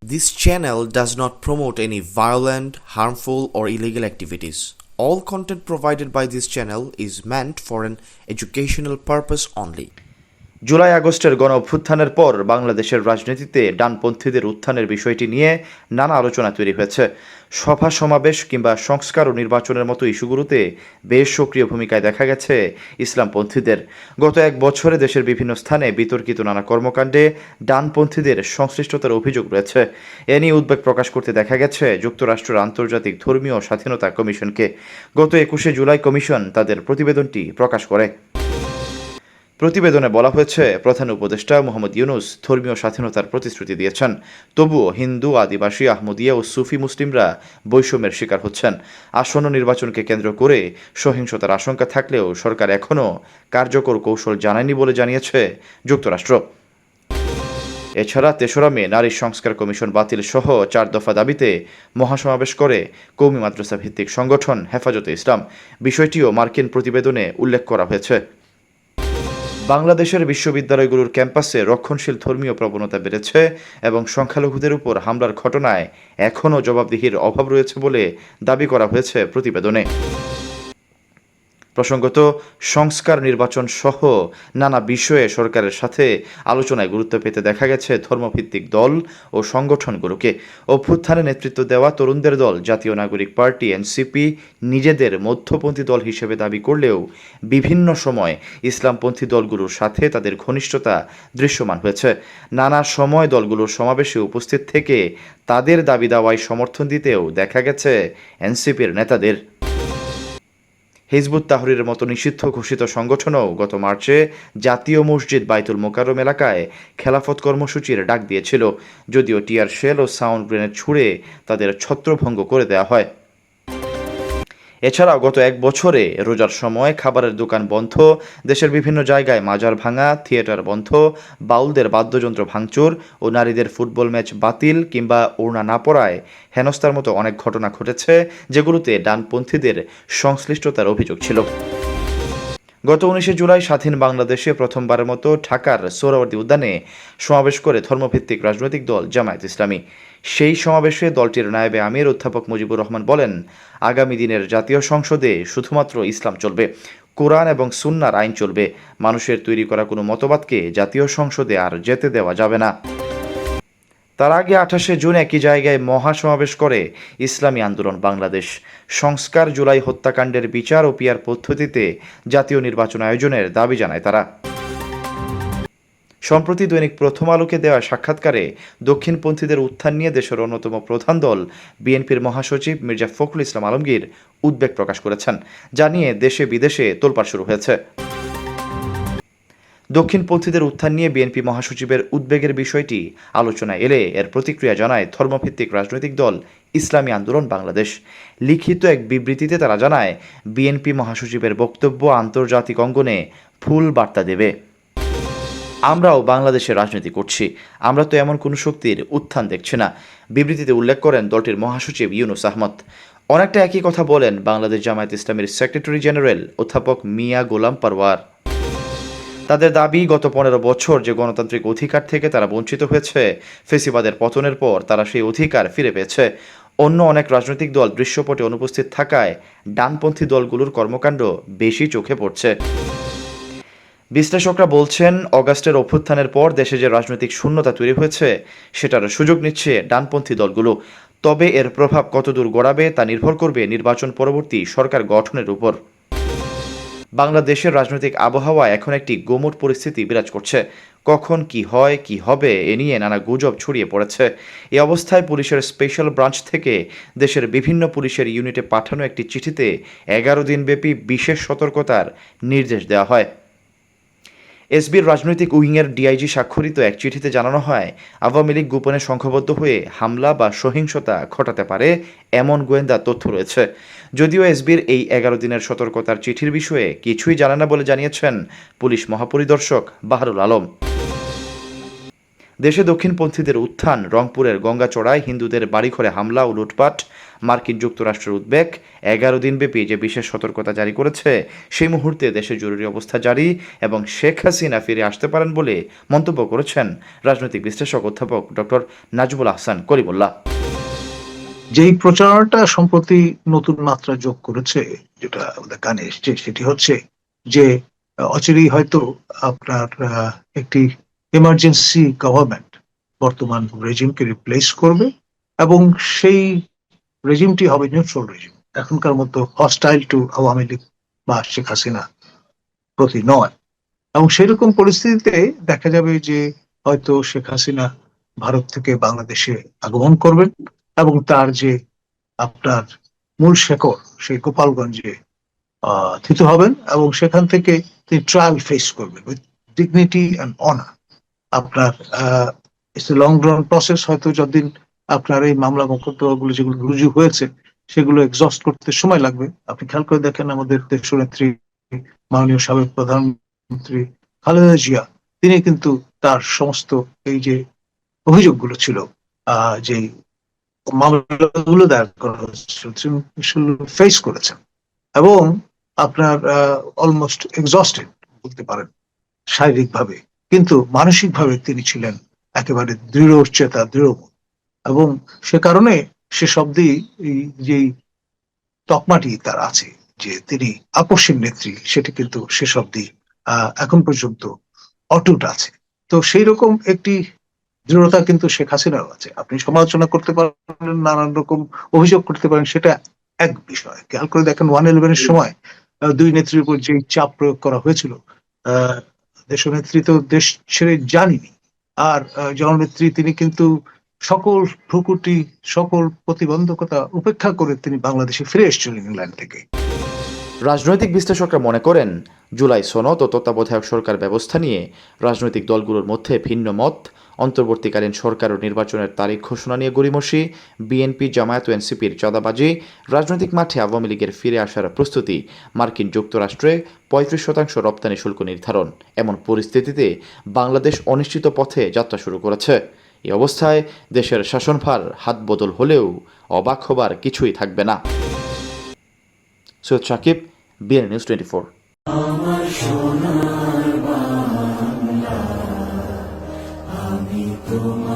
This channel does not promote any violent, harmful, or illegal activities. All content provided by this channel is meant for an educational purpose only. July আগস্টের গণ অভ্যুত্থানের পর বাংলাদেশের রাজনীতিতে ডানপন্থীদের উত্থানের বিষয়টি নিয়ে নানা আলোচনা তৈরি হয়েছে। সভা সমাবেশ কিংবা সংস্কার ও নির্বাচনের মতো ইস্যুগুলোতে বেশ সক্রিয় ভূমিকায় দেখা গেছে ইসলামপন্থীদের। গত এক বছরে দেশের বিভিন্ন স্থানে বিতর্কিত নানা কর্মকাণ্ডে ডানপন্থীদের সংশ্লিষ্টতার অভিযোগ রয়েছে। এ নিয়ে উদ্বেগ প্রকাশ করতে দেখা গেছে যুক্তরাষ্ট্রের আন্তর্জাতিক ধর্মীয় স্বাধীনতা কমিশনকে। গত 21শে জুলাই কমিশন তাদের প্রতিবেদনটি প্রকাশ করে। প্রতিবেদনে বলা হয়েছে, প্রধান উপদেষ্টা মোহাম্মদ ইউনূস ধর্মীয় স্বাধীনতার প্রতিশ্রুতি দিয়েছেন, তবুও হিন্দু, আদিবাসী, আহমদিয়া ও সুফি মুসলিমরা বৈষম্যের শিকার হচ্ছেন। আসন্ন নির্বাচনকে কেন্দ্র করে সহিংসতার আশঙ্কা থাকলেও সরকার এখনও কার্যকর কৌশল জানায়নি বলে জানিয়েছে যুক্তরাষ্ট্র। এছাড়া ৩রা মে নারী সংস্কার কমিশন বাতিল সহ 4 দফা দাবিতে মহাসমাবেশ করে কওমি মাদ্রাসা ভিত্তিক সংগঠন হেফাজতে ইসলাম। বিষয়টিও মার্কিন প্রতিবেদনে উল্লেখ করা হয়েছে। বাংলাদেশের বিশ্ববিদ্যালয়গুলোর ক্যাম্পাসে রক্ষণশীল ধর্মীয় প্রবণতা বেড়েছে এবং সংখ্যালঘুদের উপর হামলার ঘটনায় এখনও জবাবদিহির অভাব রয়েছে বলে দাবি করা হয়েছে প্রতিবেদনে। প্রসঙ্গত, সংস্কার, নির্বাচন সহ নানা বিষয়ে সরকারের সাথে আলোচনায় গুরুত্ব পেতে দেখা গেছে ধর্মভিত্তিক দল ও সংগঠনগুলোকে। অভ্যুত্থানে নেতৃত্ব দেওয়া তরুণদের দল জাতীয় নাগরিক পার্টি এনসিপি নিজেদের মধ্যপন্থী দল হিসেবে দাবি করলেও বিভিন্ন সময় ইসলামপন্থী দলগুলোর সাথে তাদের ঘনিষ্ঠতা দৃশ্যমান হয়েছে। নানা সময় দলগুলোর সমাবেশে উপস্থিত থেকে তাদের দাবি দাওয়ায় সমর্থন দিতেও দেখা গেছে এনসিপির নেতাদের। হিজবুত তাহরীরের মতো নিষিদ্ধ ঘোষিত সংগঠনও গত মার্চে জাতীয় মসজিদ বাইতুল মোকাররম এলাকায় খেলাফত কর্মসূচির ডাক দিয়েছিল, যদিও টিয়ার শেল ও সাউন্ড গ্রেনেড ছুড়ে তাদের ছত্রভঙ্গ করে দেওয়া হয়। এছাড়াও গত এক বছরে রোজার সময় খাবারের দোকান বন্ধ, দেশের বিভিন্ন জায়গায় মাজার ভাঙা, থিয়েটার বন্ধ, বাউলদের বাদ্যযন্ত্র ভাঙচুর ও নারীদের ফুটবল ম্যাচ বাতিল কিংবা ওড়না না পরায় হেনস্থার মতো অনেক ঘটনা ঘটেছে, যেগুলোতে ডানপন্থীদের সংশ্লিষ্টতার অভিযোগ ছিল। গত 19শে জুলাই স্বাধীন বাংলাদেশে প্রথমবারের মতো ঢাকার সোহরাওয়ার্দী উদ্যানে সমাবেশ করে ধর্মভিত্তিক রাজনৈতিক দল জামায়াত ইসলামী। সেই সমাবেশে দলটির নায়েবে আমির অধ্যাপক মুজিবুর রহমান বলেন, আগামী দিনের জাতীয় সংসদে শুধুমাত্র ইসলাম চলবে, কোরআন এবং সুন্নাহর আইন চলবে। মানুষের তৈরি করা কোনো মতবাদকে জাতীয় সংসদে আর যেতে দেওয়া যাবে না। তার আগে 28শে জুন একই জায়গায় মহাসমাবেশ করে ইসলামী আন্দোলন বাংলাদেশ। সংস্কার, জুলাই হত্যাকাণ্ডের বিচার ও পিআর পদ্ধতিতে জাতীয় নির্বাচন আয়োজনের দাবি জানায় তারা। সম্প্রতি দৈনিক প্রথম আলোকে দেওয়া সাক্ষাৎকারে দক্ষিণপন্থীদের উত্থান নিয়ে দেশের অন্যতম প্রধান দল বিএনপির মহাসচিব মির্জা ফখরুল ইসলাম আলমগীর উদ্বেগ প্রকাশ করেছেন, জানিয়ে দেশে বিদেশে তোলপাড় শুরু হয়েছে। দক্ষিণপন্থীদের উত্থান নিয়ে বিএনপি মহাসচিবের উদ্বেগের বিষয়টি আলোচনায় এলে এর প্রতিক্রিয়া জানায় ধর্মভিত্তিক রাজনৈতিক দল ইসলামী আন্দোলন বাংলাদেশ। লিখিত এক বিবৃতিতে তারা জানায়, বিএনপি মহাসচিবের বক্তব্য আন্তর্জাতিক অঙ্গনে ভুল বার্তা দেবে। আমরাও বাংলাদেশে রাজনীতি করছি, আমরা তো এমন কোনো শক্তির উত্থান দেখছি না। বিবৃতিতে উল্লেখ করেন দলটির মহাসচিব ইউনূস আহমদ। অনেকটা একই কথা বলেন বাংলাদেশ জামায়াত ইসলামীর সেক্রেটারি জেনারেল অধ্যাপক মিয়া গোলাম পারওয়ার। তাদের দাবি, গত 15 বছর যে গণতান্ত্রিক অধিকার থেকে তারা বঞ্চিত হয়েছে, ফেসিবাদের পতনের পর তারা সেই অধিকার ফিরে পেয়েছে। অন্য অনেক রাজনৈতিক দল দৃশ্যপটে অনুপস্থিত থাকায় ডানপন্থী দলগুলোর কর্মকাণ্ড বেশি চোখে পড়ছে। বিশ্লেষকরা বলছেন, অগাস্টের অভ্যুত্থানের পর দেশে যে রাজনৈতিক শূন্যতা তৈরি হয়েছে, সেটার সুযোগ নিচ্ছে ডানপন্থী দলগুলো। তবে এর প্রভাব কতদূর গড়াবে তা নির্ভর করবে নির্বাচন পরবর্তী সরকার গঠনের উপর। বাংলাদেশের রাজনৈতিক আবহাওয়া এখন একটি গোমট পরিস্থিতি বিরাজ করছে। কখন কি হয়, কি হবে, এ নিয়ে নানা গুজব ছড়িয়ে পড়েছে। এই অবস্থায় পুলিশের স্পেশাল ব্রাঞ্চ থেকে দেশের বিভিন্ন পুলিশের ইউনিটে পাঠানো একটি চিঠিতে 11 দিনব্যাপী বিশেষ সতর্কতার নির্দেশ দেওয়া হয়। এসবির রাজনৈতিক উইংয়ের ডিআইজি স্বাক্ষরিত এক চিঠিতে জানানো হয়, আওয়ামী লীগ গোপনে সংঘবদ্ধ হয়ে হামলা বা সহিংসতা ঘটাতে পারে এমন গোয়েন্দা তথ্য রয়েছে। যদিও এসবির এই 11 দিনের সতর্কতার চিঠির বিষয়ে কিছুই জানে না বলে জানিয়েছেন পুলিশ মহাপরিদর্শক বাহারুল আলম। দেশে দক্ষিণপন্থীদের উত্থান, রংপুরের গঙ্গাচড়ায় হিন্দুদের বাড়িঘরে হামলা ও লুটপাট, মার্কিন যুক্তরাষ্ট্রের উদ্বেগ 11 দিনব্যাপী যে বিশেষ সতর্কতা জারি করেছে সেই মুহূর্তে দেশে জরুরি অবস্থা জারি এবং শেখ হাসিনা ফিরে আসতে পারেন বলে মন্তব্য করেছেন রাজনৈতিক বিশ্লেষক অধ্যাপক ডক্টর নাজমুল আহসান করিমুল্লাহ। যেই প্রচারণাটা সম্প্রতি নতুন মাত্রা যোগ করেছে, যেটা আমাদের কানে এসছে, সেটি হচ্ছে যে অচিরেই হয়তো আপনার একটি এমার্জেন্সি গভর্নমেন্ট বর্তমান রেজিমকে রিপ্লেস করবে এবং সেই রেজিমটি হবে নিউট্রাল রেজিম, এখনকার মতো হস্টাইল টু আওয়ামী লীগ বা শেখ হাসিনা প্রতি নয়। এবং সেরকম পরিস্থিতিতে দেখা যাবে যে হয়তো শেখ হাসিনা ভারত থেকে বাংলাদেশে আগমন করবেন এবং তার যে আপনার মূল শেকড় সেই গোপালগঞ্জে থিত হবেন এবং সেখান থেকে তিনি ট্রায়াল ফেস করবেন উইথ ডিগনিটি অ্যান্ড অনার। আপনার it's a long run process, হয়তো যতদিন আপনার এই মামলা মোকদ্দমাগুলো যেগুলো রুজু হয়েছে সেগুলো এক্সস্ট করতে সময় লাগবে। আপনি খেয়াল করে দেখেন আমাদের দেশনেত্রী মাননীয় সাবেক প্রধানমন্ত্রী খালেদা জিয়া, তিনি কিন্তু তার সমস্ত এই যে অভিযোগগুলো ছিল, যে মামলাগুলো দায়ের করা হয়েছিল, ফেস করেছেন এবং আপনার অলমোস্ট এক্সস্টেড বলতে পারেন শারীরিকভাবে, কিন্তু মানসিকভাবে তিনি ছিলেন একেবারে দৃঢ় চেতা, দৃঢ়, এবং সে কারণে সে শব্দেই যেই তকমাটি তার আছে যে তিনি আপসীন নেত্রী, সেটি কিন্তু সে শব্দই এখন পর্যন্ত অটুট আছে। তো সেই রকম একটি দৃঢ়তা কিন্তু শেখ হাসিনারও আছে। আপনি সমালোচনা করতে পারেন, নানান রকম অভিযোগ করতে পারেন, সেটা এক বিষয়। খেয়াল করে দেখেন 111-এর সময় দুই নেত্রীর উপর যে চাপ প্রয়োগ করা হয়েছিল, দেশনেত্রী তো দেশ ছেড়ে যাননি, আর জননেত্রী তিনি কিন্তু সকল ভ্রুকুটি, সকল প্রতিবন্ধকতা উপেক্ষা করে তিনি বাংলাদেশে ফিরে এসেছিলেন ইংল্যান্ড থেকে। রাজনৈতিক বিশ্লেষকরা মনে করেন জুলাই সনদ ও তত্ত্বাবধায়ক সরকার ব্যবস্থা নিয়ে রাজনৈতিক দলগুলোর মধ্যে ভিন্ন মত, অন্তর্বর্তীকালীন সরকার ও নির্বাচনের তারিখ ঘোষণা নিয়ে গড়িমসি, বিএনপি, জামায়াত ও এনসিপির চাঁদাবাজি, রাজনৈতিক মাঠে আওয়ামী লীগের ফিরে আসার প্রস্তুতি, মার্কিন যুক্তরাষ্ট্রে 35% রপ্তানি শুল্ক নির্ধারণ, এমন পরিস্থিতিতে বাংলাদেশ অনিশ্চিত পথে যাত্রা শুরু করেছে। এই অবস্থায় দেশের শাসনভার হাত বদল হলেও অবাক হবার কিছুই থাকবে না। Syed Sakib, BN news 24। আমার সোনার বাংলা, আমি তোমার